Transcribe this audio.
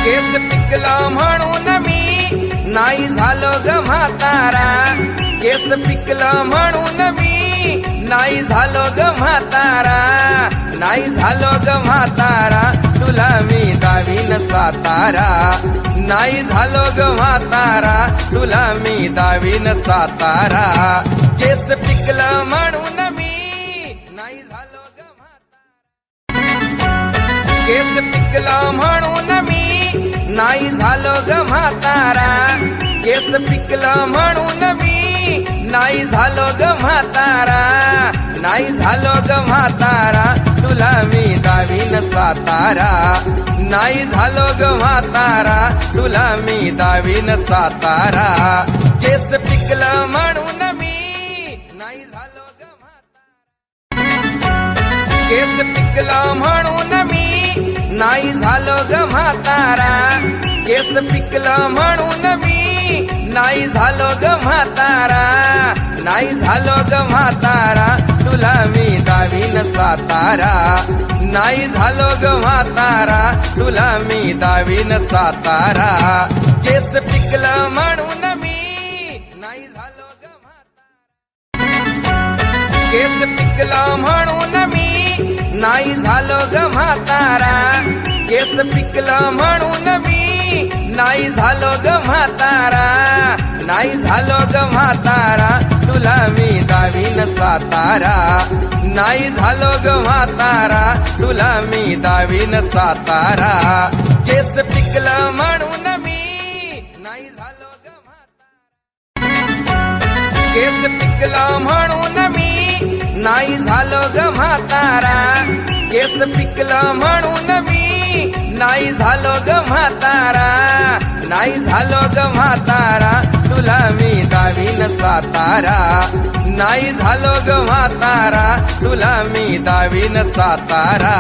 केस पिकला म्हणून मी नाही झालो ग म्हातारा, केस पिकला म्हणून मी नाही झालो ग म्हातारा, नाही झालो ग म्हातारा, तुला मी दावीन सातारा, नाही झालो ग म्हातारा, तुला मी दावीन सातारा. केस पिकला म्हणून मी नाही झालो ग म्हातारा, केस पिकला म्हणून मी नाही झालो ग म्हातारा, केस पिकला म्हणून मी नाही झालो ग म्हातारा, नाही झालो ग म्हातारा, तुला मी दावीन सातारा, नाही झालो ग म्हातारा, तुला मी दावीन सातारा. केस पिकला म्हणून मी नाही झालो ग म्हातारा, केस पिकला म्हणून मी नाही झालो ग म्हातारा, केस पिकला म्हणून मी नाही झालो ग म्हातारा, नाही झालो ग म्हातारा, तुला मी दावीन सातारा, नाही झालो ग म्हातारा, तुला मी दावीन सातारा. केस पिकला म्हणून मी नाही झालो ग म्हातारा, केस पिकला म्हणून मी नाही झालो ग म्हातारा, केस पिकला म्हणून मी नाही झालो ग म्हातारा, नाही झालो ग म्हातारा, तुला मी दावीन सातारा, नाही झालो ग म्हातारा, तुला मी दावीन सातारा. केस पिकला म्हणून मी नाही झालो ग म्हातारा, केस पिकला म्हणून मी नाही झालो ग म्हातारा, केस पिकला म्हणून मी नाही झालो ग म्हातारा, नाही झालो ग म्हातारा, तुला मी दावीन सातारा, नाही झालो ग म्हातारा, तुला मी दावीन सातारा.